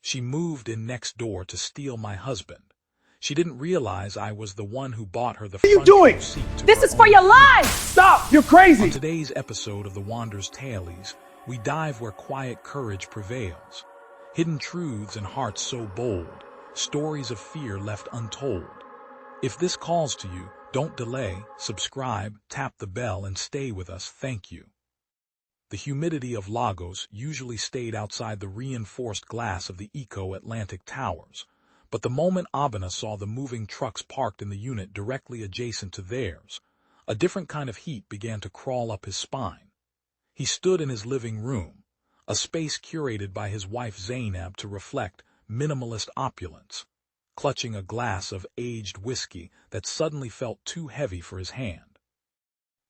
She moved in next door to steal my husband. She didn't realize I was the one who bought her the front row seat to This her is for own your funeral. life! Stop! You're crazy! On today's episode of The Wander's Tales, we dive where quiet courage prevails. Hidden truths and hearts so bold, stories of fear left untold. If this calls to you, don't delay, subscribe, tap the bell, and stay with us. Thank you. The humidity of Lagos usually stayed outside the reinforced glass of the Eco-Atlantic towers, but the moment Abena saw the moving trucks parked in the unit directly adjacent to theirs, a different kind of heat began to crawl up his spine. He stood in his living room, a space curated by his wife Zainab to reflect minimalist opulence, clutching a glass of aged whiskey that suddenly felt too heavy for his hand.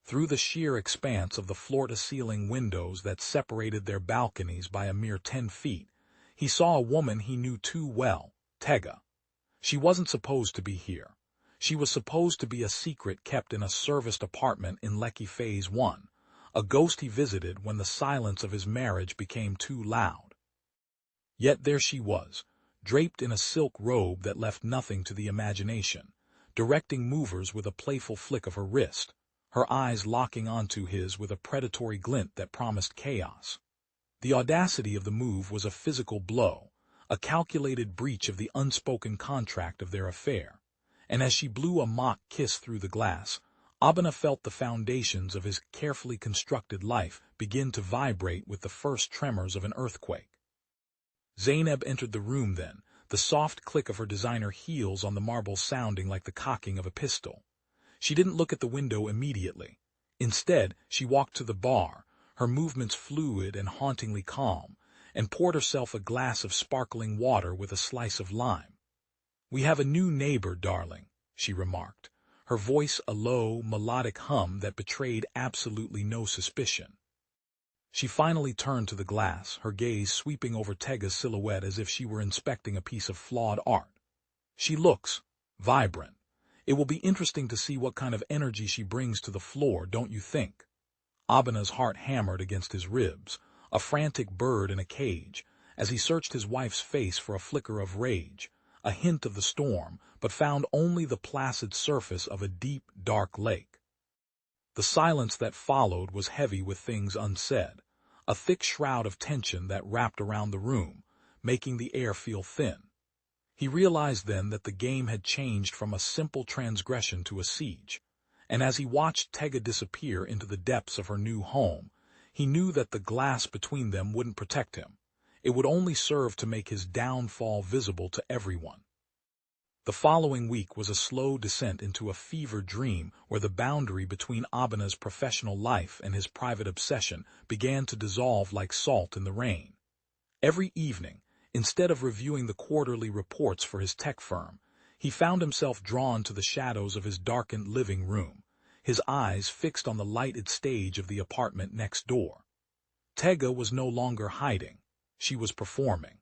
Through the sheer expanse of the floor-to-ceiling windows that separated their balconies by a mere 10 feet, he saw a woman he knew too well, Tega. She wasn't supposed to be here. She was supposed to be a secret kept in a serviced apartment in Lekki Phase 1, a ghost he visited when the silence of his marriage became too loud. Yet there she was, draped in a silk robe that left nothing to the imagination, directing movers with a playful flick of her wrist, her eyes locking onto his with a predatory glint that promised chaos. The audacity of the move was a physical blow, a calculated breach of the unspoken contract of their affair, and as she blew a mock kiss through the glass, Abena felt the foundations of his carefully constructed life begin to vibrate with the first tremors of an earthquake. Zainab entered the room then, the soft click of her designer heels on the marble sounding like the cocking of a pistol. She didn't look at the window immediately. Instead, she walked to the bar, her movements fluid and hauntingly calm, and poured herself a glass of sparkling water with a slice of lime. "We have a new neighbor, darling," she remarked, her voice a low, melodic hum that betrayed absolutely no suspicion. She finally turned to the glass, her gaze sweeping over Tega's silhouette as if she were inspecting a piece of flawed art. "She looks vibrant. It will be interesting to see what kind of energy she brings to the floor, don't you think?" Abena's heart hammered against his ribs, a frantic bird in a cage, as he searched his wife's face for a flicker of rage, a hint of the storm, but found only the placid surface of a deep, dark lake. The silence that followed was heavy with things unsaid, a thick shroud of tension that wrapped around the room, making the air feel thin. He realized then that the game had changed from a simple transgression to a siege, and as he watched Tega disappear into the depths of her new home, he knew that the glass between them wouldn't protect him. It would only serve to make his downfall visible to everyone. The following week was a slow descent into a fever dream where the boundary between Abena's professional life and his private obsession began to dissolve like salt in the rain. Every evening, instead of reviewing the quarterly reports for his tech firm, he found himself drawn to the shadows of his darkened living room, his eyes fixed on the lighted stage of the apartment next door. Tega was no longer hiding. She was performing.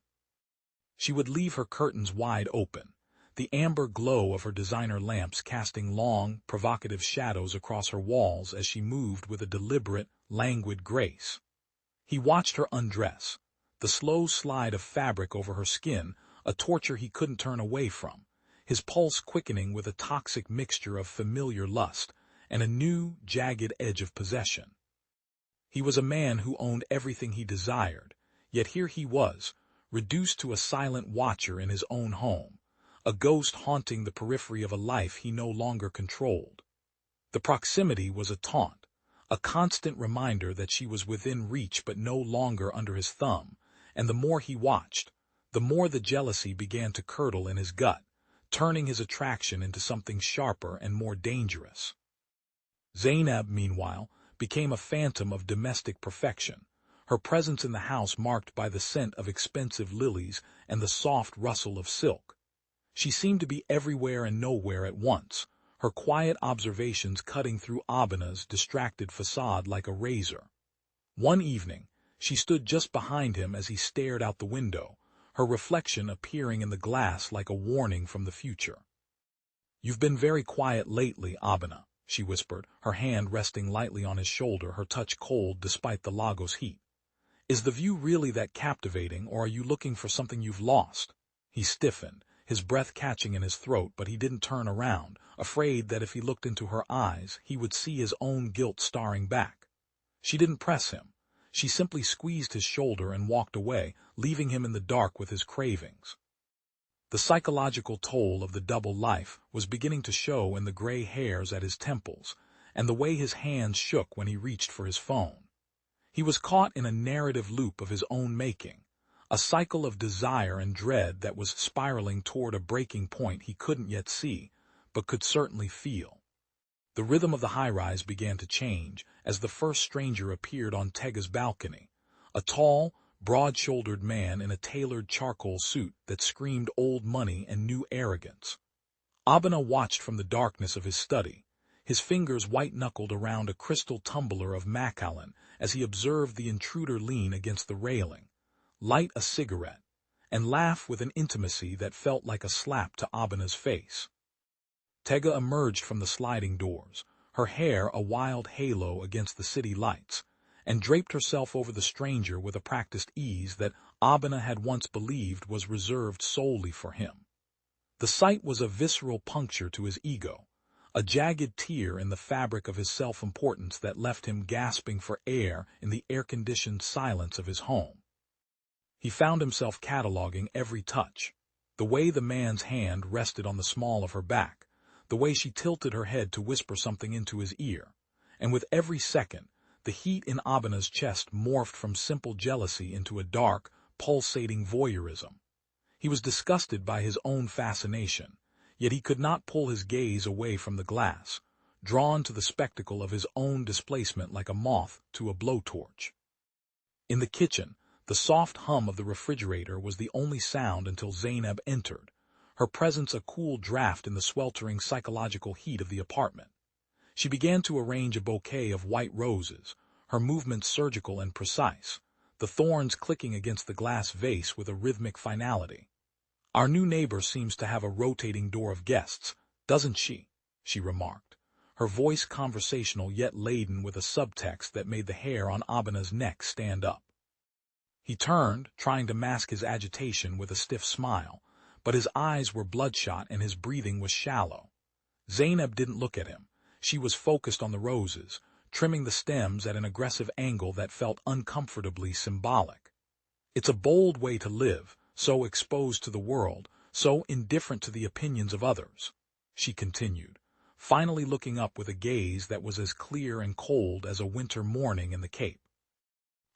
She would leave her curtains wide open, the amber glow of her designer lamps casting long, provocative shadows across her walls as she moved with a deliberate, languid grace. He watched her undress, the slow slide of fabric over her skin, a torture he couldn't turn away from, his pulse quickening with a toxic mixture of familiar lust and a new, jagged edge of possession. He was a man who owned everything he desired, yet here he was, reduced to a silent watcher in his own home, a ghost haunting the periphery of a life he no longer controlled. The proximity was a taunt, a constant reminder that she was within reach but no longer under his thumb, and the more he watched, the more the jealousy began to curdle in his gut, turning his attraction into something sharper and more dangerous. Zainab, meanwhile, became a phantom of domestic perfection, her presence in the house marked by the scent of expensive lilies and the soft rustle of silk. She seemed to be everywhere and nowhere at once, her quiet observations cutting through Abena's distracted facade like a razor. One evening, she stood just behind him as he stared out the window, her reflection appearing in the glass like a warning from the future. "You've been very quiet lately, Abena," she whispered, her hand resting lightly on his shoulder, her touch cold despite the Lagos heat. Is the view really that captivating, or are you looking for something you've lost? He stiffened, his breath catching in his throat, but he didn't turn around, afraid that if he looked into her eyes, he would see his own guilt staring back. She didn't press him. She simply squeezed his shoulder and walked away, leaving him in the dark with his cravings. The psychological toll of the double life was beginning to show in the gray hairs at his temples, and the way his hands shook when he reached for his phone. He was caught in a narrative loop of his own making, a cycle of desire and dread that was spiraling toward a breaking point he couldn't yet see, but could certainly feel. The rhythm of the high-rise began to change as the first stranger appeared on Tega's balcony, a tall, broad-shouldered man in a tailored charcoal suit that screamed old money and new arrogance. Abena watched from the darkness of his study, his fingers white-knuckled around a crystal tumbler of Macallan as he observed the intruder lean against the railing, light a cigarette, and laugh with an intimacy that felt like a slap to Abena's face. Tega emerged from the sliding doors, her hair a wild halo against the city lights, and draped herself over the stranger with a practiced ease that Abena had once believed was reserved solely for him. The sight was a visceral puncture to his ego, a jagged tear in the fabric of his self-importance that left him gasping for air in the air-conditioned silence of his home. He found himself cataloging every touch, the way the man's hand rested on the small of her back, the way she tilted her head to whisper something into his ear, and with every second, the heat in Abena's chest morphed from simple jealousy into a dark, pulsating voyeurism. He was disgusted by his own fascination, yet he could not pull his gaze away from the glass, drawn to the spectacle of his own displacement like a moth to a blowtorch. In the kitchen, the soft hum of the refrigerator was the only sound until Zainab entered, her presence a cool draft in the sweltering psychological heat of the apartment. She began to arrange a bouquet of white roses, her movements surgical and precise, the thorns clicking against the glass vase with a rhythmic finality. "Our new neighbor seems to have a rotating door of guests, doesn't she?" she remarked, her voice conversational yet laden with a subtext that made the hair on Abena's neck stand up. He turned, trying to mask his agitation with a stiff smile, but his eyes were bloodshot and his breathing was shallow. Zainab didn't look at him. She was focused on the roses, trimming the stems at an aggressive angle that felt uncomfortably symbolic. "It's a bold way to live, so exposed to the world, so indifferent to the opinions of others," she continued, finally looking up with a gaze that was as clear and cold as a winter morning in the Cape.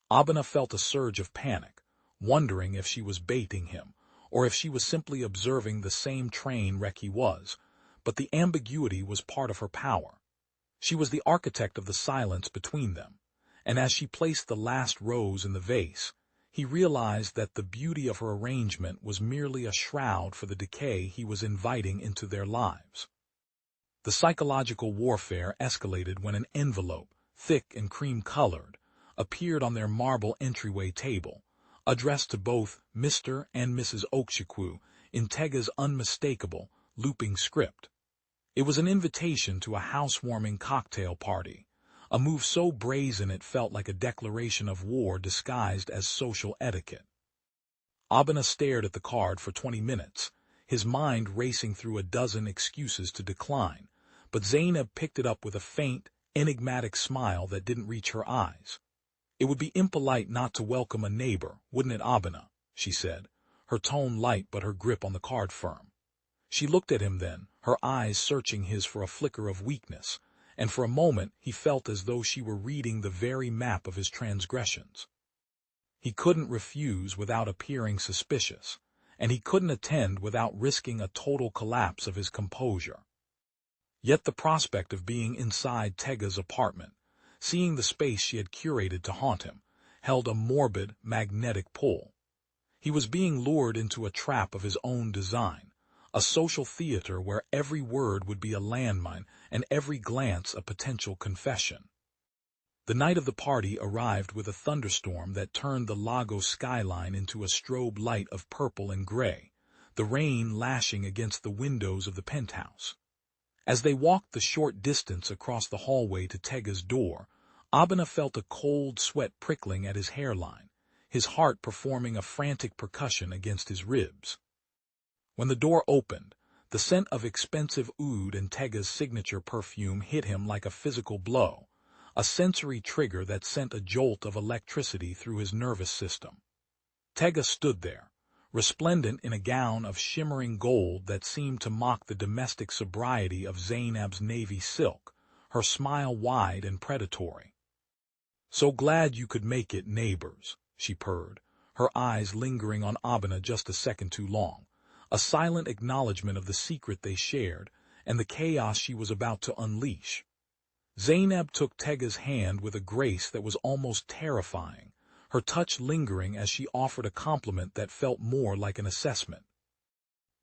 Abena felt a surge of panic, wondering if she was baiting him, or if she was simply observing the same train wreck he was, but the ambiguity was part of her power. She was the architect of the silence between them, and as she placed the last rose in the vase, he realized that the beauty of her arrangement was merely a shroud for the decay he was inviting into their lives. The psychological warfare escalated when an envelope, thick and cream-colored, appeared on their marble entryway table, addressed to both Mr. and Mrs. Okchukwu in Tega's unmistakable, looping script. It was an invitation to a housewarming cocktail party, a move so brazen it felt like a declaration of war disguised as social etiquette. Abena stared at the card for 20 minutes, his mind racing through a dozen excuses to decline, but Zainab picked it up with a faint, enigmatic smile that didn't reach her eyes. "It would be impolite not to welcome a neighbor, wouldn't it, Abena?" she said, her tone light but her grip on the card firm. She looked at him then, her eyes searching his for a flicker of weakness, and for a moment he felt as though she were reading the very map of his transgressions. He couldn't refuse without appearing suspicious, and he couldn't attend without risking a total collapse of his composure. Yet the prospect of being inside Tega's apartment, seeing the space she had curated to haunt him, held a morbid, magnetic pull. He was being lured into a trap of his own design, a social theater where every word would be a landmine and every glance a potential confession. The night of the party arrived with a thunderstorm that turned the Lagos skyline into a strobe light of purple and gray, the rain lashing against the windows of the penthouse. As they walked the short distance across the hallway to Tega's door, Abena felt a cold sweat prickling at his hairline, his heart performing a frantic percussion against his ribs. When the door opened, the scent of expensive oud and Tega's signature perfume hit him like a physical blow, a sensory trigger that sent a jolt of electricity through his nervous system. Tega stood there, resplendent in a gown of shimmering gold that seemed to mock the domestic sobriety of Zainab's navy silk, her smile wide and predatory. "So glad you could make it, neighbors," she purred, her eyes lingering on Abena just a second too long, a silent acknowledgement of the secret they shared and the chaos she was about to unleash. Zainab took Tega's hand with a grace that was almost terrifying, her touch lingering as she offered a compliment that felt more like an assessment.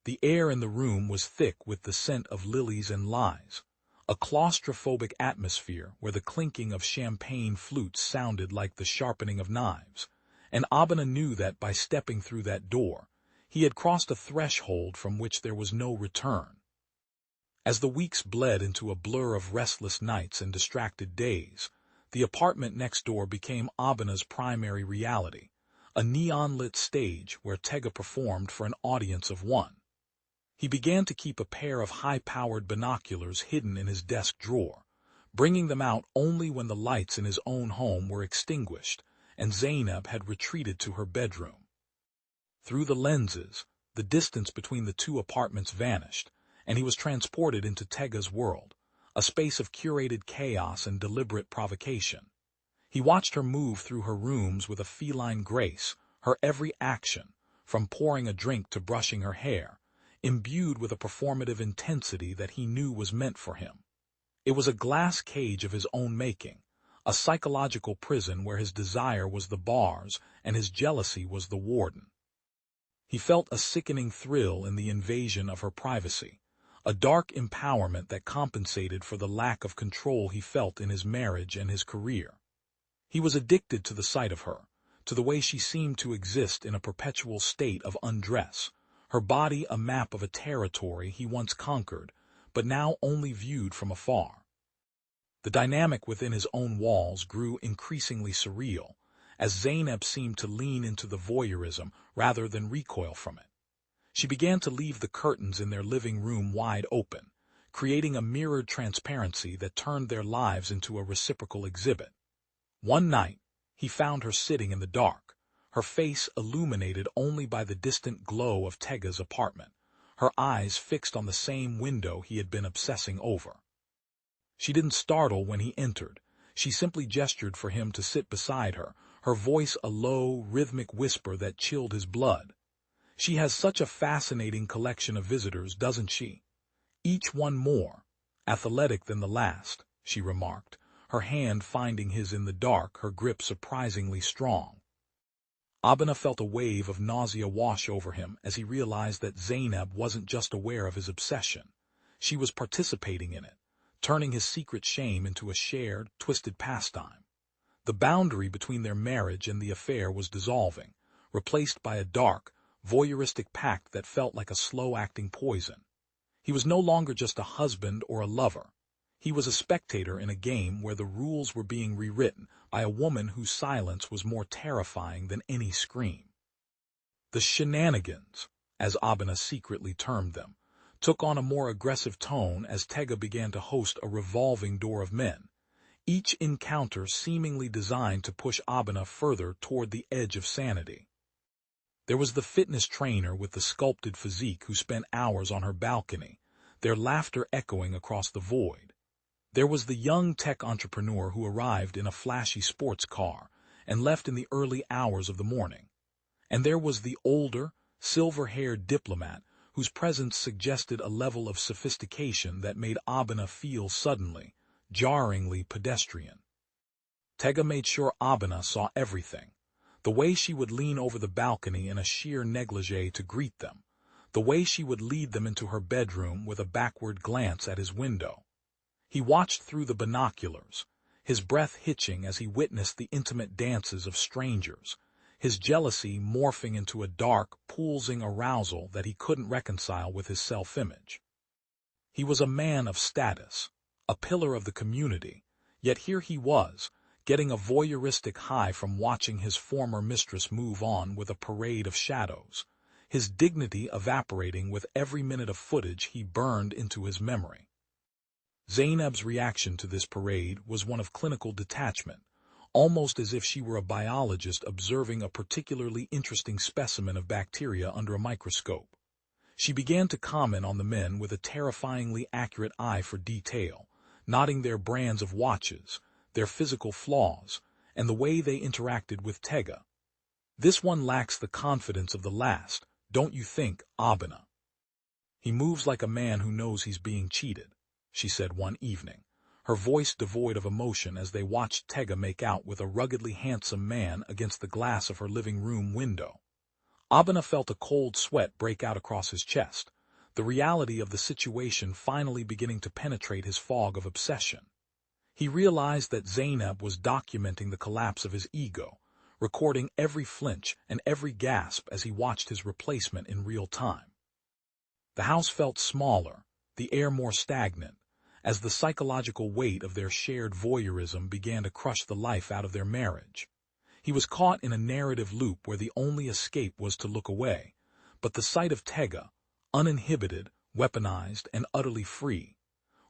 The air in the room was thick with the scent of lilies and lies, a claustrophobic atmosphere where the clinking of champagne flutes sounded like the sharpening of knives, and Abena knew that by stepping through that door, he had crossed a threshold from which there was no return. As the weeks bled into a blur of restless nights and distracted days, the apartment next door became Abena's primary reality, a neon-lit stage where Tega performed for an audience of one. He began to keep a pair of high-powered binoculars hidden in his desk drawer, bringing them out only when the lights in his own home were extinguished and Zainab had retreated to her bedroom. Through the lenses, the distance between the two apartments vanished, and he was transported into Tega's world, a space of curated chaos and deliberate provocation. He watched her move through her rooms with a feline grace, her every action, from pouring a drink to brushing her hair, imbued with a performative intensity that he knew was meant for him. It was a glass cage of his own making, a psychological prison where his desire was the bars and his jealousy was the warden. He felt a sickening thrill in the invasion of her privacy, a dark empowerment that compensated for the lack of control he felt in his marriage and his career. He was addicted to the sight of her, to the way she seemed to exist in a perpetual state of undress, her body a map of a territory he once conquered, but now only viewed from afar. The dynamic within his own walls grew increasingly surreal, as Zainab seemed to lean into the voyeurism rather than recoil from it. She began to leave the curtains in their living room wide open, creating a mirrored transparency that turned their lives into a reciprocal exhibit. One night, he found her sitting in the dark, her face illuminated only by the distant glow of Tega's apartment, her eyes fixed on the same window he had been obsessing over. She didn't startle when he entered. She simply gestured for him to sit beside her, her voice a low, rhythmic whisper that chilled his blood. "She has such a fascinating collection of visitors, doesn't she? Each one more athletic than the last," she remarked, her hand finding his in the dark, her grip surprisingly strong. Abena felt a wave of nausea wash over him as he realized that Zainab wasn't just aware of his obsession. She was participating in it, turning his secret shame into a shared, twisted pastime. The boundary between their marriage and the affair was dissolving, replaced by a dark, voyeuristic pact that felt like a slow-acting poison. He was no longer just a husband or a lover. He was a spectator in a game where the rules were being rewritten by a woman whose silence was more terrifying than any scream. The shenanigans, as Abena secretly termed them, took on a more aggressive tone as Tega began to host a revolving door of men, each encounter seemingly designed to push Abena further toward the edge of sanity. There was the fitness trainer with the sculpted physique who spent hours on her balcony, their laughter echoing across the void. There was the young tech entrepreneur who arrived in a flashy sports car and left in the early hours of the morning. And there was the older, silver-haired diplomat whose presence suggested a level of sophistication that made Abena feel suddenly, jarringly pedestrian. Tega made sure Abena saw everything. The way she would lean over the balcony in a sheer negligee to greet them, the way she would lead them into her bedroom with a backward glance at his window. He watched through the binoculars, his breath hitching as he witnessed the intimate dances of strangers, his jealousy morphing into a dark, pulsing arousal that he couldn't reconcile with his self-image. He was a man of status, a pillar of the community, yet here he was, getting a voyeuristic high from watching his former mistress move on with a parade of shadows, his dignity evaporating with every minute of footage he burned into his memory. Zainab's reaction to this parade was one of clinical detachment, almost as if she were a biologist observing a particularly interesting specimen of bacteria under a microscope. She began to comment on the men with a terrifyingly accurate eye for detail, noting their brands of watches, their physical flaws, and the way they interacted with Tega. "This one lacks the confidence of the last, don't you think, Abena? He moves like a man who knows he's being cheated," she said one evening, her voice devoid of emotion as they watched Tega make out with a ruggedly handsome man against the glass of her living room window. Abena felt a cold sweat break out across his chest, the reality of the situation finally beginning to penetrate his fog of obsession. He realized that Zainab was documenting the collapse of his ego, recording every flinch and every gasp as he watched his replacement in real time. The house felt smaller, the air more stagnant, as the psychological weight of their shared voyeurism began to crush the life out of their marriage. He was caught in a narrative loop where the only escape was to look away, but the sight of Tega, uninhibited, weaponized, and utterly free,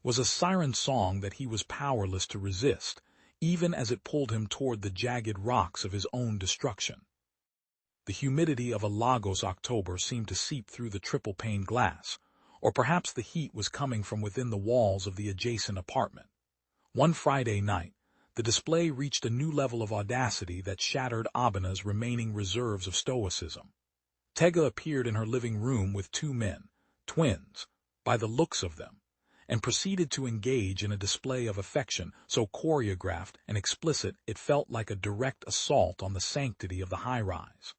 was a siren song that he was powerless to resist, even as it pulled him toward the jagged rocks of his own destruction. The humidity of a Lagos October seemed to seep through the triple-pane glass, or perhaps the heat was coming from within the walls of the adjacent apartment. One Friday night, the display reached a new level of audacity that shattered Abena's remaining reserves of stoicism. Tega appeared in her living room with two men, twins, by the looks of them, and proceeded to engage in a display of affection so choreographed and explicit it felt like a direct assault on the sanctity of the high-rise.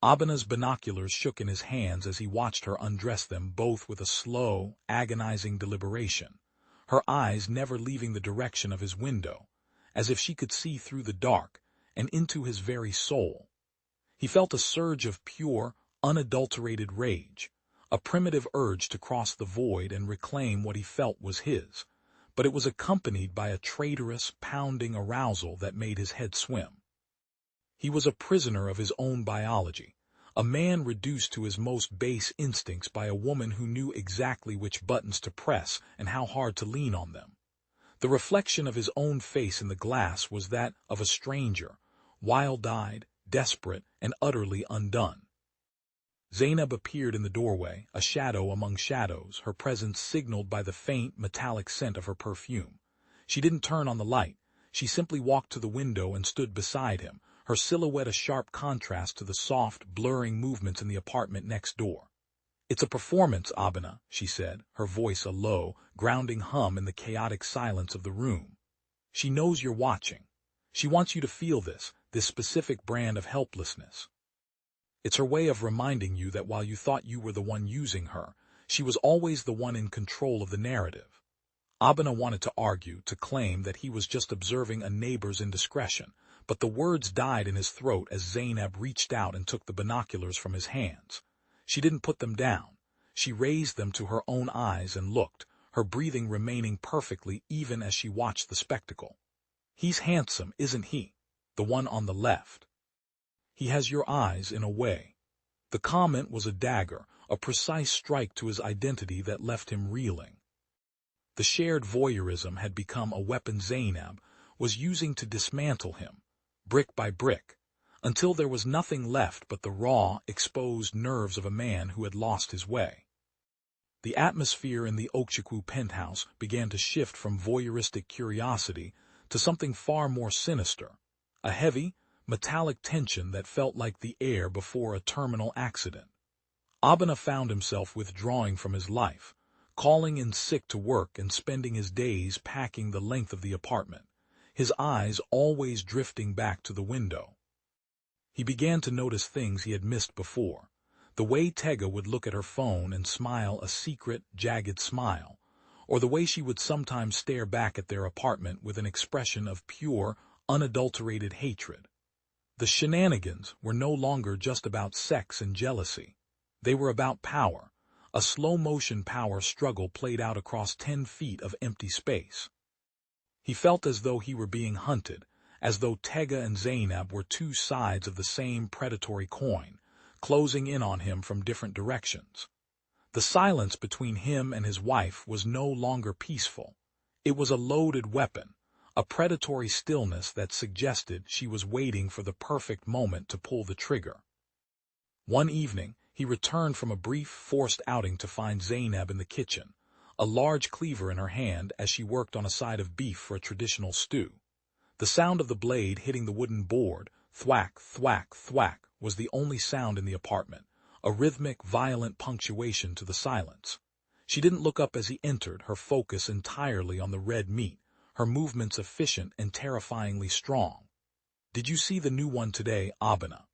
Abena's binoculars shook in his hands as he watched her undress them both with a slow, agonizing deliberation, her eyes never leaving the direction of his window, as if she could see through the dark and into his very soul. He felt a surge of pure, unadulterated rage, a primitive urge to cross the void and reclaim what he felt was his, but it was accompanied by a traitorous, pounding arousal that made his head swim. He was a prisoner of his own biology, a man reduced to his most base instincts by a woman who knew exactly which buttons to press and how hard to lean on them. The reflection of his own face in the glass was that of a stranger, wild-eyed, desperate, and utterly undone. Zainab appeared in the doorway, a shadow among shadows, her presence signaled by the faint, metallic scent of her perfume. She didn't turn on the light. She simply walked to the window and stood beside him, her silhouette a sharp contrast to the soft, blurring movements in the apartment next door. "It's a performance, Abena," she said, her voice a low, grounding hum in the chaotic silence of the room. "She knows you're watching. She wants you to feel this specific brand of helplessness. It's her way of reminding you that while you thought you were the one using her, she was always the one in control of the narrative." Abena wanted to argue, to claim that he was just observing a neighbor's indiscretion, but the words died in his throat as Zainab reached out and took the binoculars from his hands. She didn't put them down. She raised them to her own eyes and looked, her breathing remaining perfectly even as she watched the spectacle. "He's handsome, isn't he? The one on the left. He has your eyes in a way." The comment was a dagger, a precise strike to his identity that left him reeling. The shared voyeurism had become a weapon Zainab was using to dismantle him, brick by brick, until there was nothing left but the raw, exposed nerves of a man who had lost his way. The atmosphere in the Okchukwu penthouse began to shift from voyeuristic curiosity to something far more sinister, a heavy, metallic tension that felt like the air before a terminal accident. Abena found himself withdrawing from his life, calling in sick to work and spending his days packing the length of the apartment, his eyes always drifting back to the window. He began to notice things he had missed before, the way Tega would look at her phone and smile a secret, jagged smile, or the way she would sometimes stare back at their apartment with an expression of pure, unadulterated hatred. The shenanigans were no longer just about sex and jealousy. They were about power, a slow-motion power struggle played out across 10 feet of empty space. He felt as though he were being hunted, as though Tega and Zainab were two sides of the same predatory coin, closing in on him from different directions. The silence between him and his wife was no longer peaceful. It was a loaded weapon, a predatory stillness that suggested she was waiting for the perfect moment to pull the trigger. One evening, he returned from a brief, forced outing to find Zainab in the kitchen, a large cleaver in her hand as she worked on a side of beef for a traditional stew. The sound of the blade hitting the wooden board, thwack, thwack, thwack, was the only sound in the apartment, a rhythmic, violent punctuation to the silence. She didn't look up as he entered, her focus entirely on the red meat, her movements efficient and terrifyingly strong. "Did you see the new one today, Abena?"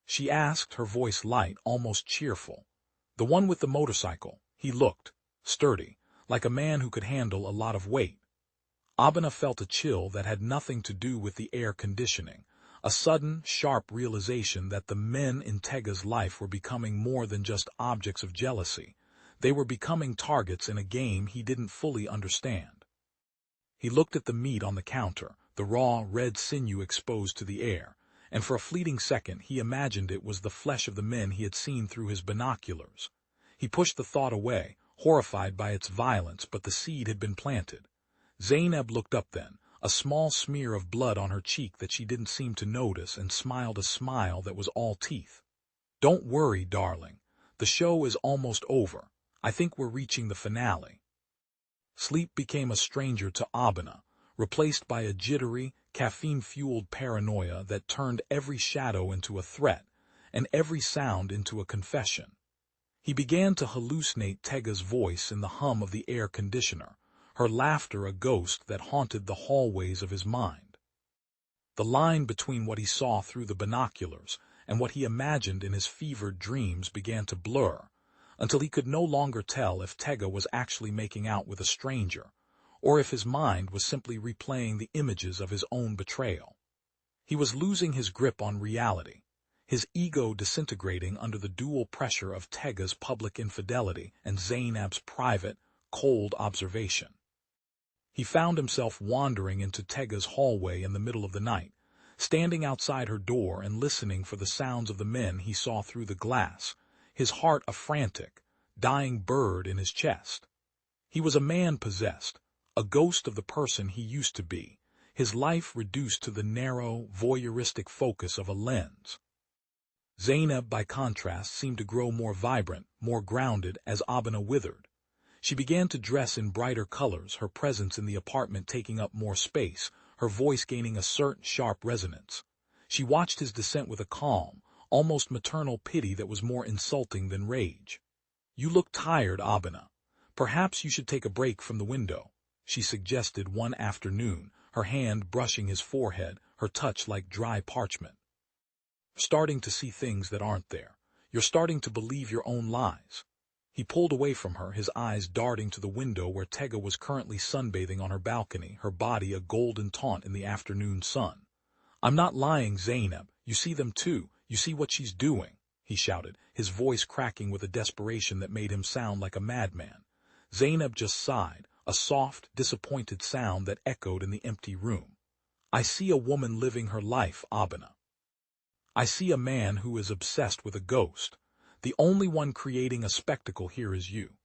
she asked, her voice light, almost cheerful. "The one with the motorcycle." He looked sturdy, like a man who could handle a lot of weight. Abena felt a chill that had nothing to do with the air conditioning, a sudden, sharp realization that the men in Tega's life were becoming more than just objects of jealousy. They were becoming targets in a game he didn't fully understand. He looked at the meat on the counter, the raw, red sinew exposed to the air, and for a fleeting second he imagined it was the flesh of the men he had seen through his binoculars. He pushed the thought away, horrified by its violence, but the seed had been planted. Zainab looked up then, a small smear of blood on her cheek that she didn't seem to notice, and smiled a smile that was all teeth. "Don't worry, darling. The show is almost over. I think we're reaching the finale." Sleep became a stranger to Abena, replaced by a jittery, caffeine-fueled paranoia that turned every shadow into a threat, and every sound into a confession. He began to hallucinate Tega's voice in the hum of the air conditioner, her laughter a ghost that haunted the hallways of his mind. The line between what he saw through the binoculars and what he imagined in his fevered dreams began to blur, until he could no longer tell if Tega was actually making out with a stranger, or if his mind was simply replaying the images of his own betrayal. He was losing his grip on reality, his ego disintegrating under the dual pressure of Tega's public infidelity and Zainab's private, cold observation. He found himself wandering into Tega's hallway in the middle of the night, standing outside her door and listening for the sounds of the men he saw through the glass, his heart a frantic, dying bird in his chest. He was a man possessed, a ghost of the person he used to be, his life reduced to the narrow, voyeuristic focus of a lens. Zainab, by contrast, seemed to grow more vibrant, more grounded as Abena withered. She began to dress in brighter colors, her presence in the apartment taking up more space, her voice gaining a certain sharp resonance. She watched his descent with a calm, almost maternal pity that was more insulting than rage. "You look tired, Abena. Perhaps you should take a break from the window," she suggested one afternoon, her hand brushing his forehead, her touch like dry parchment. "You're starting to see things that aren't there. You're starting to believe your own lies." He pulled away from her, his eyes darting to the window where Tega was currently sunbathing on her balcony, her body a golden taunt in the afternoon sun. "I'm not lying, Zainab. You see them too. You see what she's doing," he shouted, his voice cracking with a desperation that made him sound like a madman. Zainab just sighed, a soft, disappointed sound that echoed in the empty room. "I see a woman living her life, Abena. I see a man who is obsessed with a ghost. The only one creating a spectacle here is you."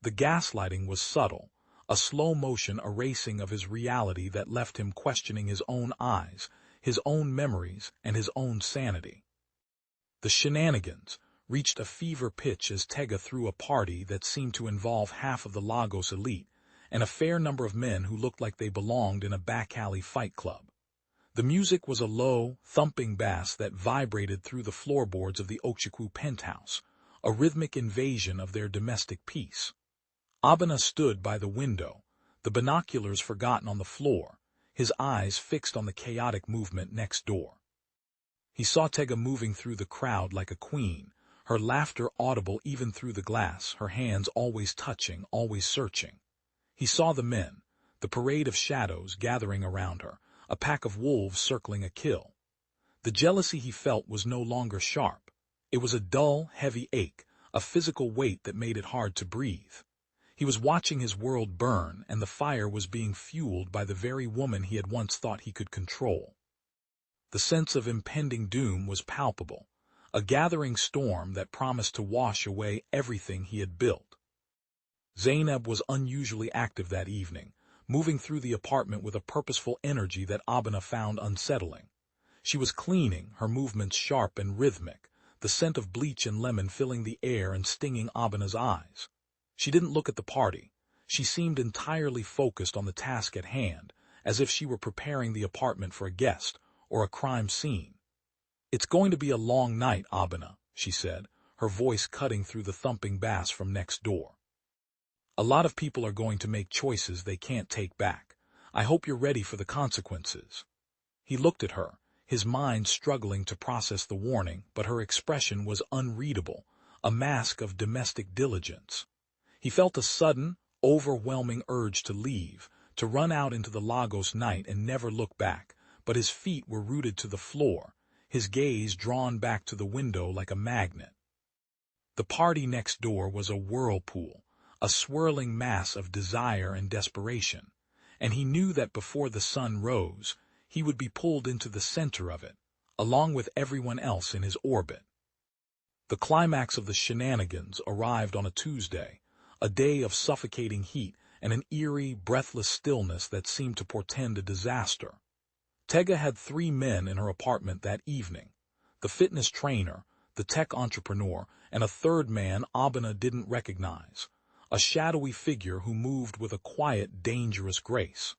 The gaslighting was subtle, a slow-motion erasing of his reality that left him questioning his own eyes, his own memories, and his own sanity. The shenanigans reached a fever pitch as Tega threw a party that seemed to involve half of the Lagos elite and a fair number of men who looked like they belonged in a back-alley fight club. The music was a low, thumping bass that vibrated through the floorboards of the View Penthouse, a rhythmic invasion of their domestic peace. Abena stood by the window, the binoculars forgotten on the floor, his eyes fixed on the chaotic movement next door. He saw Tega moving through the crowd like a queen, her laughter audible even through the glass, her hands always touching, always searching. He saw the men, the parade of shadows gathering around her, a pack of wolves circling a kill. The jealousy he felt was no longer sharp. It was a dull, heavy ache, a physical weight that made it hard to breathe. He was watching his world burn, and the fire was being fueled by the very woman he had once thought he could control. The sense of impending doom was palpable, a gathering storm that promised to wash away everything he had built. Zainab was unusually active that evening, moving through the apartment with a purposeful energy that Abena found unsettling. She was cleaning, her movements sharp and rhythmic, the scent of bleach and lemon filling the air and stinging Abena's eyes. She didn't look at the party. She seemed entirely focused on the task at hand, as if she were preparing the apartment for a guest or a crime scene. "It's going to be a long night, Abena," she said, her voice cutting through the thumping bass from next door. "A lot of people are going to make choices they can't take back. I hope you're ready for the consequences." He looked at her, his mind struggling to process the warning, but her expression was unreadable, a mask of domestic diligence. He felt a sudden, overwhelming urge to leave, to run out into the Lagos night and never look back, but his feet were rooted to the floor, his gaze drawn back to the window like a magnet. The party next door was a whirlpool, a swirling mass of desire and desperation, and he knew that before the sun rose, he would be pulled into the center of it, along with everyone else in his orbit. The climax of the shenanigans arrived on a Tuesday, a day of suffocating heat and an eerie, breathless stillness that seemed to portend a disaster. Tega had 3 men in her apartment that evening: the fitness trainer, the tech entrepreneur, and a third man Abena didn't recognize, a shadowy figure who moved with a quiet, dangerous grace.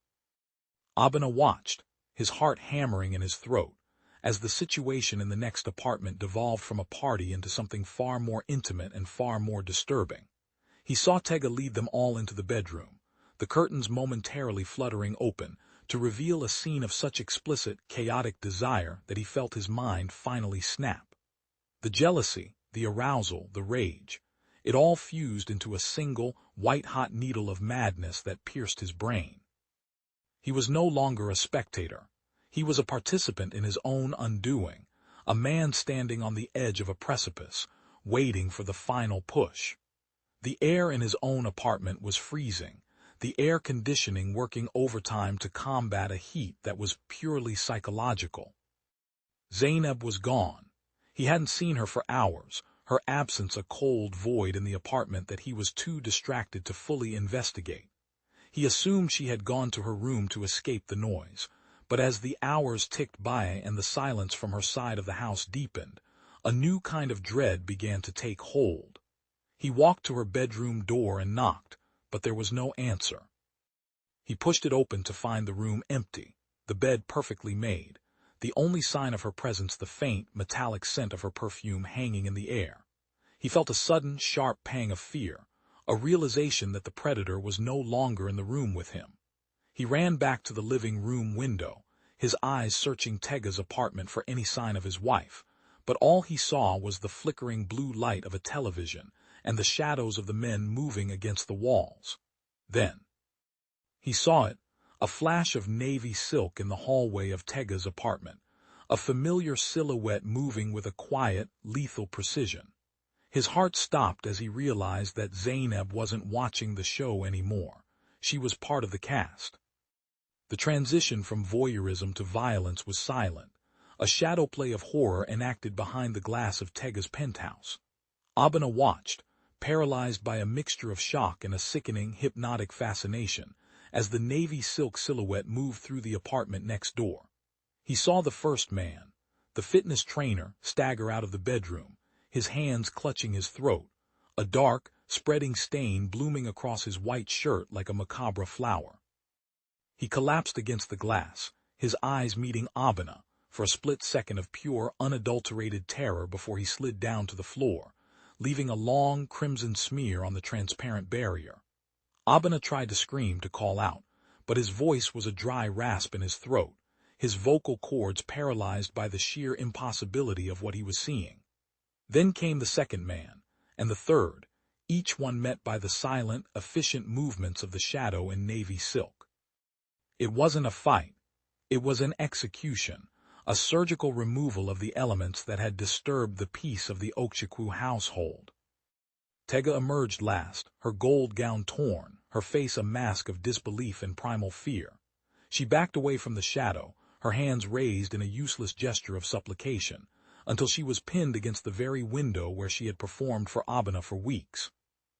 Abena watched, his heart hammering in his throat, as the situation in the next apartment devolved from a party into something far more intimate and far more disturbing. He saw Tega lead them all into the bedroom, the curtains momentarily fluttering open, to reveal a scene of such explicit, chaotic desire that he felt his mind finally snap. The jealousy, the arousal, the rage, it all fused into a single, white-hot needle of madness that pierced his brain. He was no longer a spectator. He was a participant in his own undoing, a man standing on the edge of a precipice, waiting for the final push. The air in his own apartment was freezing, the air conditioning working overtime to combat a heat that was purely psychological. Zainab was gone. He hadn't seen her for hours, her absence a cold void in the apartment that he was too distracted to fully investigate. He assumed she had gone to her room to escape the noise, but as the hours ticked by and the silence from her side of the house deepened, a new kind of dread began to take hold. He walked to her bedroom door and knocked, but there was no answer. He pushed it open to find the room empty, the bed perfectly made, the only sign of her presence the faint, metallic scent of her perfume hanging in the air. He felt a sudden, sharp pang of fear, a realization that the predator was no longer in the room with him. He ran back to the living room window, his eyes searching Tega's apartment for any sign of his wife, but all he saw was the flickering blue light of a television and the shadows of the men moving against the walls. Then he saw it, a flash of navy silk in the hallway of Tega's apartment, a familiar silhouette moving with a quiet, lethal precision. His heart stopped as he realized that Zainab wasn't watching the show anymore. She was part of the cast. The transition from voyeurism to violence was silent, a shadow play of horror enacted behind the glass of Tega's penthouse. Abena watched, paralyzed by a mixture of shock and a sickening, hypnotic fascination, as the navy silk silhouette moved through the apartment next door. He saw the first man, the fitness trainer, stagger out of the bedroom, his hands clutching his throat, a dark, spreading stain blooming across his white shirt like a macabre flower. He collapsed against the glass, his eyes meeting Abena, for a split second of pure, unadulterated terror before he slid down to the floor, leaving a long, crimson smear on the transparent barrier. Abena tried to scream, to call out, but his voice was a dry rasp in his throat, his vocal cords paralyzed by the sheer impossibility of what he was seeing. Then came the second man, and the third, each one met by the silent, efficient movements of the shadow in navy silk. It wasn't a fight. It was an execution, a surgical removal of the elements that had disturbed the peace of the Okchukwu household. Tega emerged last, her gold gown torn, her face a mask of disbelief and primal fear. She backed away from the shadow, her hands raised in a useless gesture of supplication, until she was pinned against the very window where she had performed for Abena for weeks.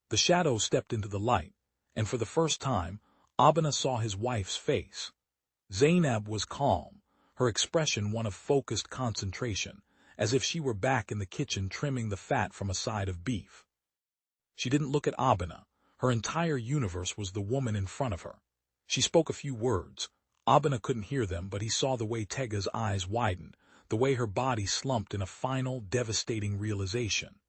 The shadow stepped into the light, and for the first time, Abena saw his wife's face. Zainab was calm, her expression one of focused concentration, as if she were back in the kitchen trimming the fat from a side of beef. She didn't look at Abena. Her entire universe was the woman in front of her. She spoke a few words. Abena couldn't hear them, but he saw the way Tega's eyes widened, the way her body slumped in a final, devastating realization.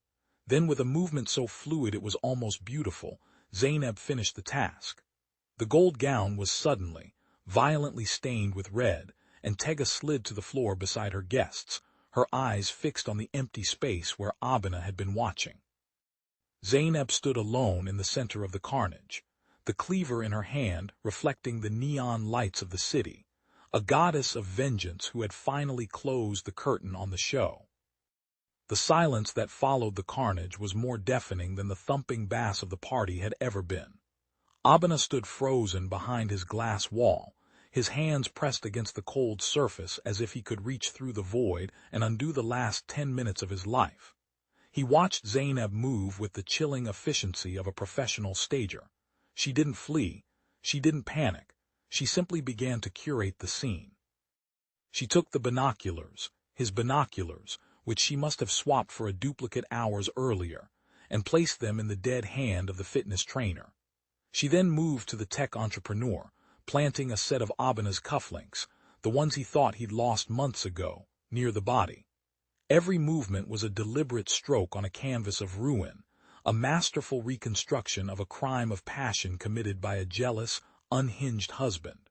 Then, with a movement so fluid it was almost beautiful, Zainab finished the task. The gold gown was suddenly, violently stained with red, and Tega slid to the floor beside her guests, her eyes fixed on the empty space where Abena had been watching. Zainab stood alone in the center of the carnage, the cleaver in her hand reflecting the neon lights of the city, a goddess of vengeance who had finally closed the curtain on the show. The silence that followed the carnage was more deafening than the thumping bass of the party had ever been. Abena stood frozen behind his glass wall, his hands pressed against the cold surface as if he could reach through the void and undo the last 10 minutes of his life. He watched Zainab move with the chilling efficiency of a professional stager. She didn't flee, she didn't panic, she simply began to curate the scene. She took the binoculars, his binoculars, which she must have swapped for a duplicate hours earlier, and placed them in the dead hand of the fitness trainer. She then moved to the tech entrepreneur, planting a set of Abena's cufflinks, the ones he thought he'd lost months ago, near the body. Every movement was a deliberate stroke on a canvas of ruin, a masterful reconstruction of a crime of passion committed by a jealous, unhinged husband.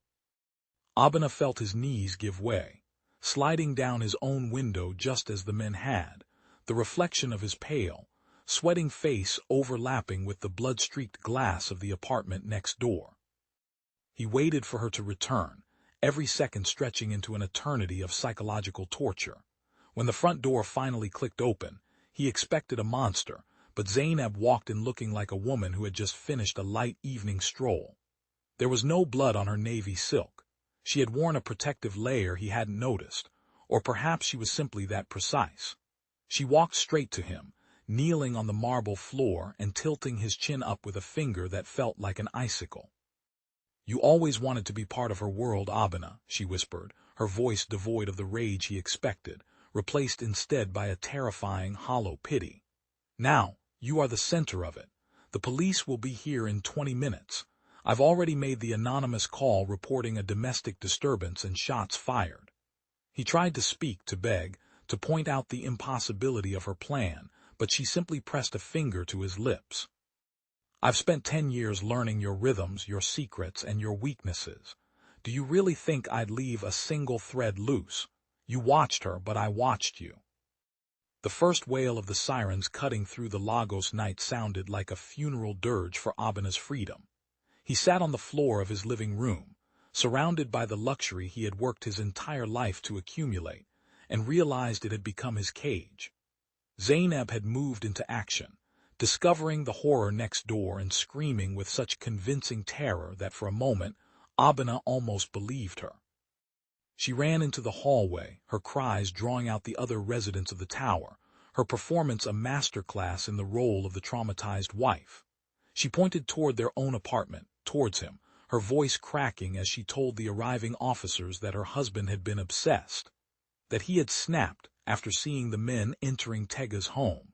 Abena felt his knees give way, sliding down his own window just as the men had, the reflection of his pale, sweating face overlapping with the blood-streaked glass of the apartment next door. He waited for her to return, every second stretching into an eternity of psychological torture. When the front door finally clicked open, he expected a monster, but Zainab walked in looking like a woman who had just finished a light evening stroll. There was no blood on her navy silk. She had worn a protective layer he hadn't noticed, or perhaps she was simply that precise. She walked straight to him, kneeling on the marble floor and tilting his chin up with a finger that felt like an icicle. "You always wanted to be part of her world, Abena," she whispered, her voice devoid of the rage he expected, replaced instead by a terrifying, hollow pity. "Now, you are the center of it. The police will be here in 20 minutes. I've already made the anonymous call reporting a domestic disturbance and shots fired." He tried to speak, to beg, to point out the impossibility of her plan, but she simply pressed a finger to his lips. "I've spent 10 years learning your rhythms, your secrets, and your weaknesses. Do you really think I'd leave a single thread loose? You watched her, but I watched you." The first wail of the sirens cutting through the Lagos night sounded like a funeral dirge for Abena's freedom. He sat on the floor of his living room, surrounded by the luxury he had worked his entire life to accumulate, and realized it had become his cage. Zainab had moved into action, discovering the horror next door and screaming with such convincing terror that for a moment Abena almost believed her. She ran into the hallway, her cries drawing out the other residents of the tower, her performance a masterclass in the role of the traumatized wife. She pointed toward their own apartment, towards him, her voice cracking as she told the arriving officers that her husband had been obsessed, that he had snapped after seeing the men entering Tega's home.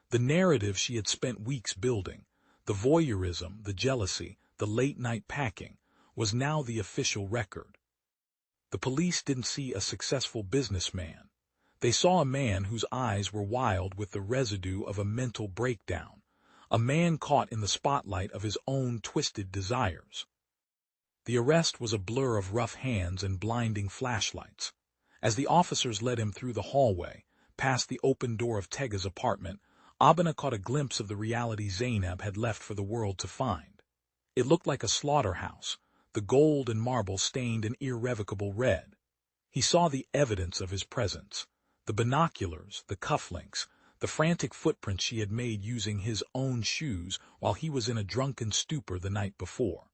The narrative she had spent weeks building, the voyeurism, the jealousy, the late-night packing, was now the official record. The police didn't see a successful businessman. They saw a man whose eyes were wild with the residue of a mental breakdown, a man caught in the spotlight of his own twisted desires. The arrest was a blur of rough hands and blinding flashlights. As the officers led him through the hallway, past the open door of Tega's apartment, Abena caught a glimpse of the reality Zainab had left for the world to find. It looked like a slaughterhouse, the gold and marble stained an irrevocable red. He saw the evidence of his presence, the binoculars, the cufflinks, the frantic footprints she had made using his own shoes while he was in a drunken stupor the night before.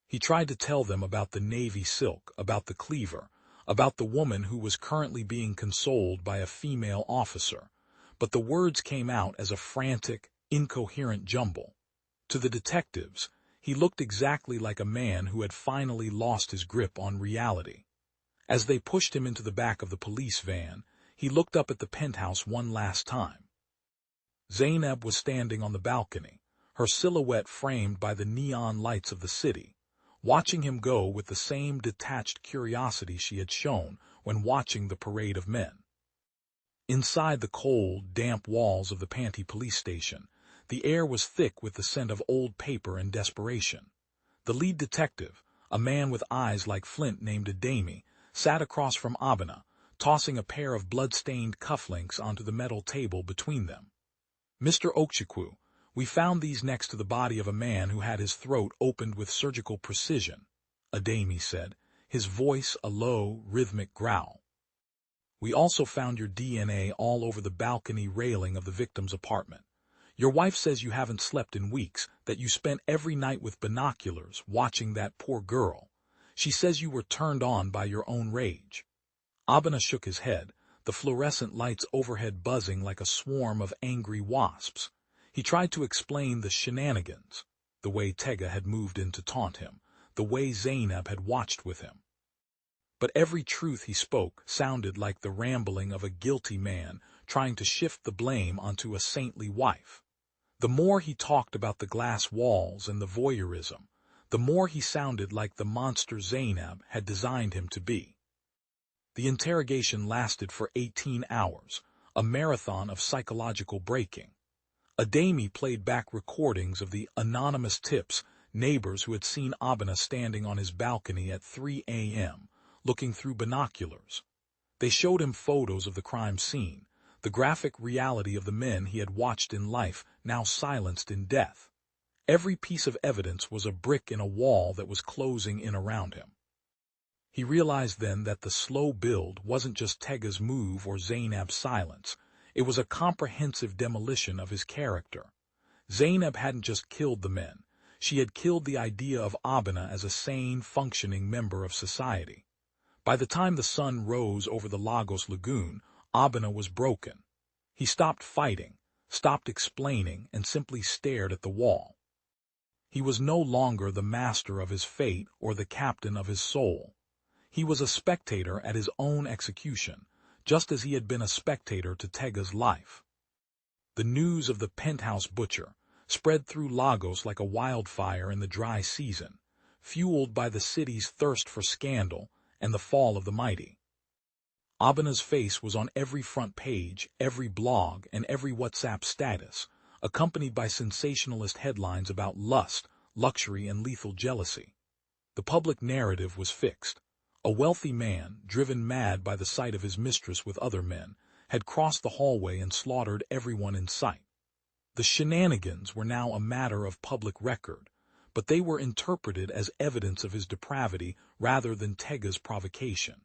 He tried to tell them about the navy silk, about the cleaver, about the woman who was currently being consoled by a female officer, but the words came out as a frantic, incoherent jumble. To the detectives, he looked exactly like a man who had finally lost his grip on reality. As they pushed him into the back of the police van, he looked up at the penthouse one last time. Zainab was standing on the balcony, her silhouette framed by the neon lights of the city, watching him go with the same detached curiosity she had shown when watching the parade of men. Inside the cold, damp walls of the Panty police station, the air was thick with the scent of old paper and desperation. The lead detective, a man with eyes like flint named Ademi, sat across from Abena, tossing a pair of blood-stained cufflinks onto the metal table between them. "Mr. Okchukwu, we found these next to the body of a man who had his throat opened with surgical precision," Ademi said, his voice a low, rhythmic growl. "We also found your DNA all over the balcony railing of the victim's apartment. Your wife says you haven't slept in weeks, that you spent every night with binoculars watching that poor girl. She says you were turned on by your own rage." Abena shook his head, the fluorescent lights overhead buzzing like a swarm of angry wasps. He tried to explain the shenanigans, the way Tega had moved in to taunt him, the way Zainab had watched with him. But every truth he spoke sounded like the rambling of a guilty man trying to shift the blame onto a saintly wife. The more he talked about the glass walls and the voyeurism, the more he sounded like the monster Zainab had designed him to be. The interrogation lasted for 18 hours, a marathon of psychological breaking. Ademi played back recordings of the anonymous tips, neighbors who had seen Abena standing on his balcony at 3 a.m., looking through binoculars. They showed him photos of the crime scene, the graphic reality of the men he had watched in life, now silenced in death. Every piece of evidence was a brick in a wall that was closing in around him. He realized then that the slow build wasn't just Tega's move or Zainab's silence. It was a comprehensive demolition of his character. Zainab hadn't just killed the men. She had killed the idea of Abena as a sane, functioning member of society. By the time the sun rose over the Lagos Lagoon, Abena was broken. He stopped fighting, stopped explaining, and simply stared at the wall. He was no longer the master of his fate or the captain of his soul. He was a spectator at his own execution, just as he had been a spectator to Tega's life. The news of the penthouse butcher spread through Lagos like a wildfire in the dry season, fueled by the city's thirst for scandal and the fall of the mighty. Abena's face was on every front page, every blog, and every WhatsApp status, accompanied by sensationalist headlines about lust, luxury, and lethal jealousy. The public narrative was fixed. A wealthy man, driven mad by the sight of his mistress with other men, had crossed the hallway and slaughtered everyone in sight. The shenanigans were now a matter of public record, but they were interpreted as evidence of his depravity rather than Tega's provocation.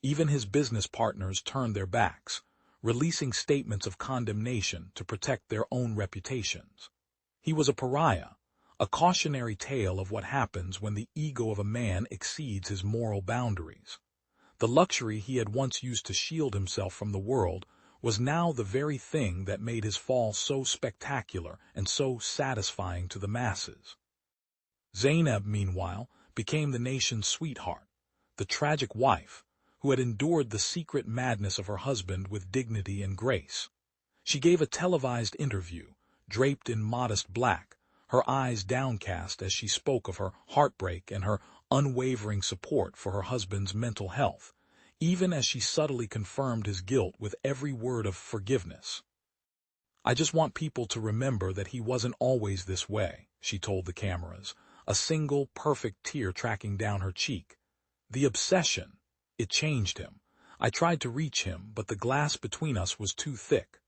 Even his business partners turned their backs, releasing statements of condemnation to protect their own reputations. He was a pariah, a cautionary tale of what happens when the ego of a man exceeds his moral boundaries. The luxury he had once used to shield himself from the world was now the very thing that made his fall so spectacular and so satisfying to the masses. Zainab, meanwhile, became the nation's sweetheart, the tragic wife, who had endured the secret madness of her husband with dignity and grace. She gave a televised interview, draped in modest black, her eyes downcast as she spoke of her heartbreak and her unwavering support for her husband's mental health, even as she subtly confirmed his guilt with every word of forgiveness. "I just want people to remember that he wasn't always this way," she told the cameras, a single, perfect tear tracking down her cheek. "The obsession, it changed him. I tried to reach him, but the glass between us was too thick."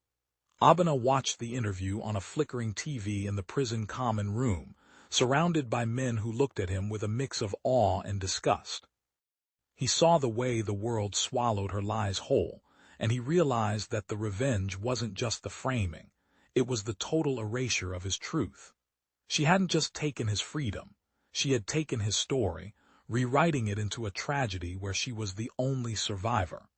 Abena watched the interview on a flickering TV in the prison common room, surrounded by men who looked at him with a mix of awe and disgust. He saw the way the world swallowed her lies whole, and he realized that the revenge wasn't just the framing, it was the total erasure of his truth. She hadn't just taken his freedom, she had taken his story, rewriting it into a tragedy where she was the only survivor.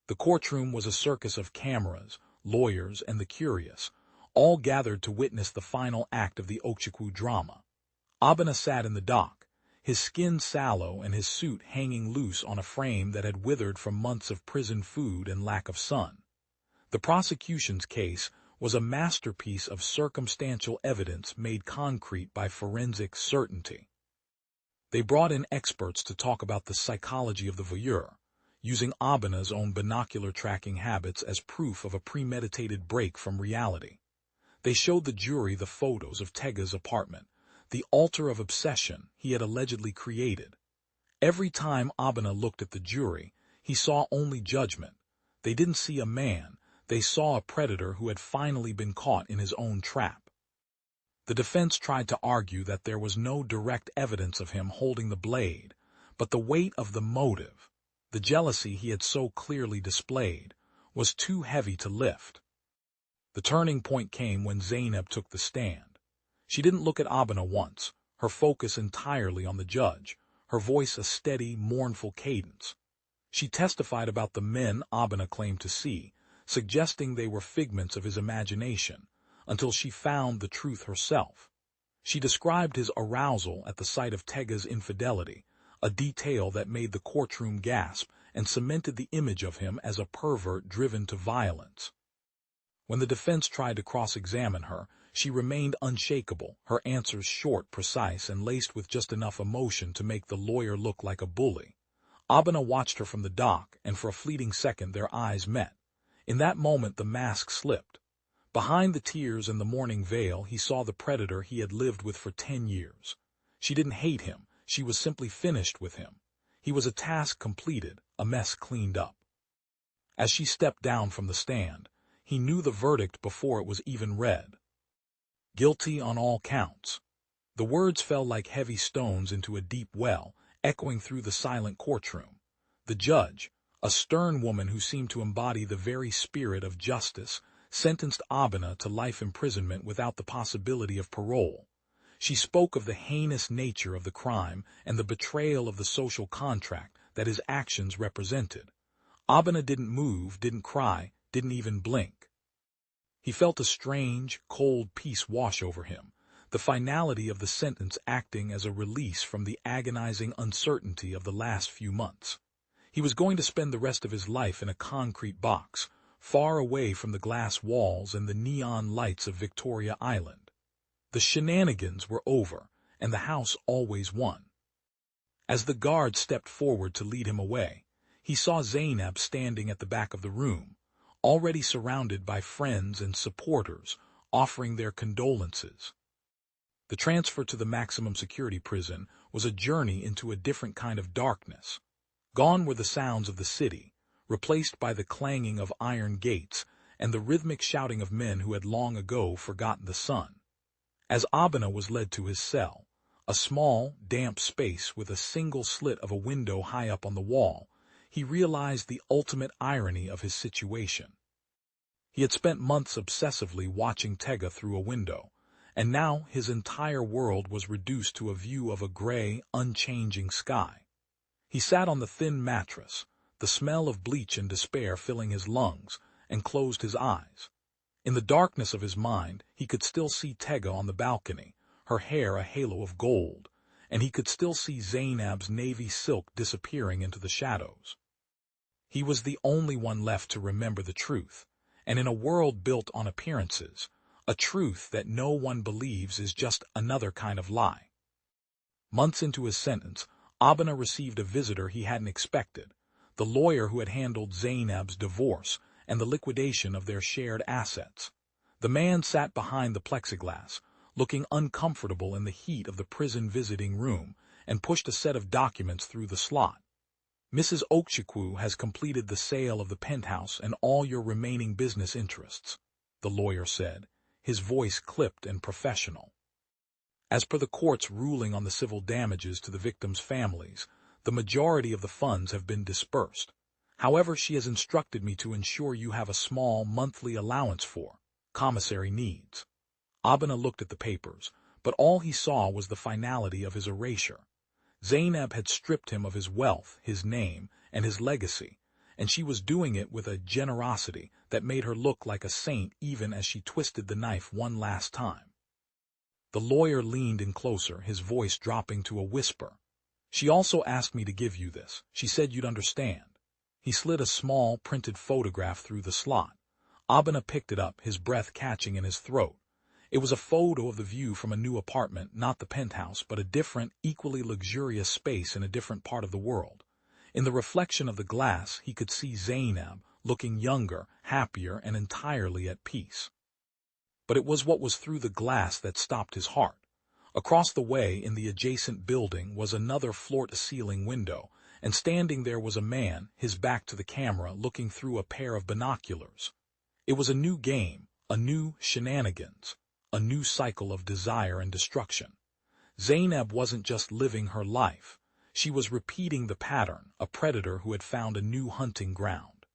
The courtroom was a circus of cameras, lawyers, and the curious, all gathered to witness the final act of the Okchukwu drama. Abena sat in the dock, his skin sallow and his suit hanging loose on a frame that had withered from months of prison food and lack of sun. The prosecution's case was a masterpiece of circumstantial evidence made concrete by forensic certainty. They brought in experts to talk about the psychology of the voyeur, using Abena's own binocular tracking habits as proof of a premeditated break from reality. They showed the jury the photos of Tega's apartment, the altar of obsession he had allegedly created. Every time Abena looked at the jury, he saw only judgment. They didn't see a man, they saw a predator who had finally been caught in his own trap. The defense tried to argue that there was no direct evidence of him holding the blade, but the weight of the motive, the jealousy he had so clearly displayed, was too heavy to lift. The turning point came when Zainab took the stand. She didn't look at Abena once, her focus entirely on the judge, her voice a steady, mournful cadence. She testified about the men Abena claimed to see, suggesting they were figments of his imagination, until she found the truth herself. She described his arousal at the sight of Tega's infidelity, a detail that made the courtroom gasp and cemented the image of him as a pervert driven to violence. When the defense tried to cross-examine her, she remained unshakable, her answers short, precise, and laced with just enough emotion to make the lawyer look like a bully. Abena watched her from the dock, and for a fleeting second their eyes met. In that moment the mask slipped. Behind the tears and the mourning veil he saw the predator he had lived with for 10 years. She didn't hate him, she was simply finished with him. He was a task completed, a mess cleaned up. As she stepped down from the stand, he knew the verdict before it was even read. Guilty on all counts. The words fell like heavy stones into a deep well, echoing through the silent courtroom. The judge, a stern woman who seemed to embody the very spirit of justice, sentenced Abena to life imprisonment without the possibility of parole. She spoke of the heinous nature of the crime and the betrayal of the social contract that his actions represented. Abena didn't move, didn't cry, didn't even blink. He felt a strange, cold peace wash over him, the finality of the sentence acting as a release from the agonizing uncertainty of the last few months. He was going to spend the rest of his life in a concrete box, far away from the glass walls and the neon lights of Victoria Island. The shenanigans were over, and the house always won. As the guard stepped forward to lead him away, he saw Zainab standing at the back of the room, already surrounded by friends and supporters, offering their condolences. The transfer to the maximum security prison was a journey into a different kind of darkness. Gone were the sounds of the city, replaced by the clanging of iron gates and the rhythmic shouting of men who had long ago forgotten the sun. As Abena was led to his cell, a small, damp space with a single slit of a window high up on the wall, he realized the ultimate irony of his situation. He had spent months obsessively watching Tega through a window, and now his entire world was reduced to a view of a gray, unchanging sky. He sat on the thin mattress, the smell of bleach and despair filling his lungs, and closed his eyes. In the darkness of his mind, he could still see Tega on the balcony, her hair a halo of gold, and he could still see Zainab's navy silk disappearing into the shadows. He was the only one left to remember the truth, and in a world built on appearances, a truth that no one believes is just another kind of lie. Months into his sentence, Abena received a visitor he hadn't expected, the lawyer who had handled Zainab's divorce and the liquidation of their shared assets. The man sat behind the plexiglass, looking uncomfortable in the heat of the prison visiting room, and pushed a set of documents through the slot. Mrs. Okchukwu has completed the sale of the penthouse and all your remaining business interests, the lawyer said, his voice clipped and professional. As per the court's ruling on the civil damages to the victims' families, the majority of the funds have been dispersed. However, she has instructed me to ensure you have a small monthly allowance for commissary needs. Abena looked at the papers, but all he saw was the finality of his erasure. Zainab had stripped him of his wealth, his name, and his legacy, and she was doing it with a generosity that made her look like a saint even as she twisted the knife one last time. The lawyer leaned in closer, his voice dropping to a whisper. She also asked me to give you this. She said you'd understand. He slid a small, printed photograph through the slot. Abena picked it up, his breath catching in his throat. It was a photo of the view from a new apartment, not the penthouse, but a different, equally luxurious space in a different part of the world. In the reflection of the glass, he could see Zainab, looking younger, happier, and entirely at peace. But it was what was through the glass that stopped his heart. Across the way, in the adjacent building, was another floor-to-ceiling window, and standing there was a man, his back to the camera, looking through a pair of binoculars. It was a new game, a new shenanigans, a new cycle of desire and destruction. Zainab wasn't just living her life. She was repeating the pattern, a predator who had found a new hunting ground.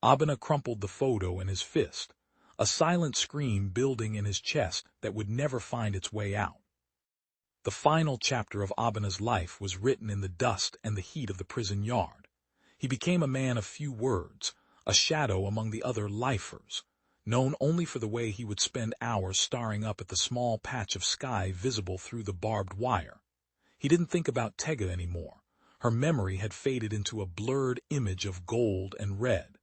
Abena crumpled the photo in his fist, a silent scream building in his chest that would never find its way out. The final chapter of Abena's life was written in the dust and the heat of the prison yard. He became a man of few words, a shadow among the other lifers, known only for the way he would spend hours staring up at the small patch of sky visible through the barbed wire. He didn't think about Tega anymore. Her memory had faded into a blurred image of gold and red.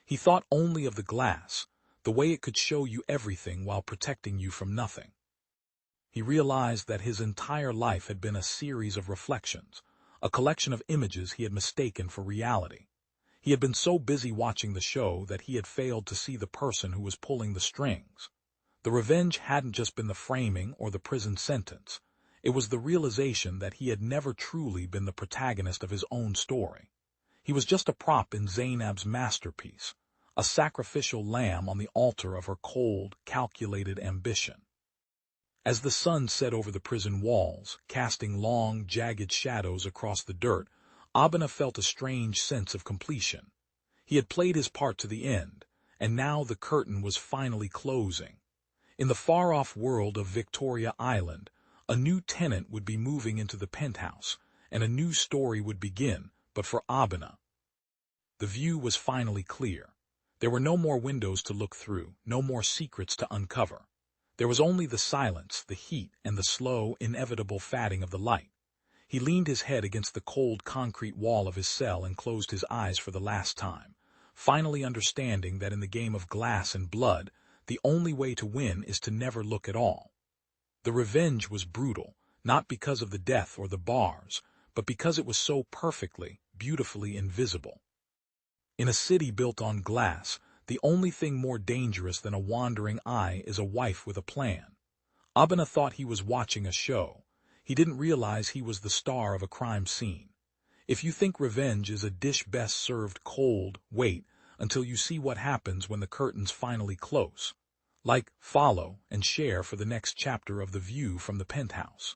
He thought only of the glass, the way it could show you everything while protecting you from nothing. He realized that his entire life had been a series of reflections, a collection of images he had mistaken for reality. He had been so busy watching the show that he had failed to see the person who was pulling the strings. The revenge hadn't just been the framing or the prison sentence. It was the realization that he had never truly been the protagonist of his own story. He was just a prop in Zainab's masterpiece, a sacrificial lamb on the altar of her cold, calculated ambition. As the sun set over the prison walls, casting long, jagged shadows across the dirt, Abena felt a strange sense of completion. He had played his part to the end, and now the curtain was finally closing. In the far-off world of Victoria Island, a new tenant would be moving into the penthouse, and a new story would begin, but for Abena. The view was finally clear. There were no more windows to look through, no more secrets to uncover. There was only the silence, the heat, and the slow, inevitable fading of the light. He leaned his head against the cold concrete wall of his cell and closed his eyes for the last time, finally understanding that in the game of glass and blood, the only way to win is to never look at all. The revenge was brutal, not because of the death or the bars, but because it was so perfectly, beautifully invisible. In a city built on glass, the only thing more dangerous than a wandering eye is a wife with a plan. Abena thought he was watching a show. He didn't realize he was the star of a crime scene. If you think revenge is a dish best served cold, wait until you see what happens when the curtains finally close. Like, follow, and share for the next chapter of The View from the Penthouse.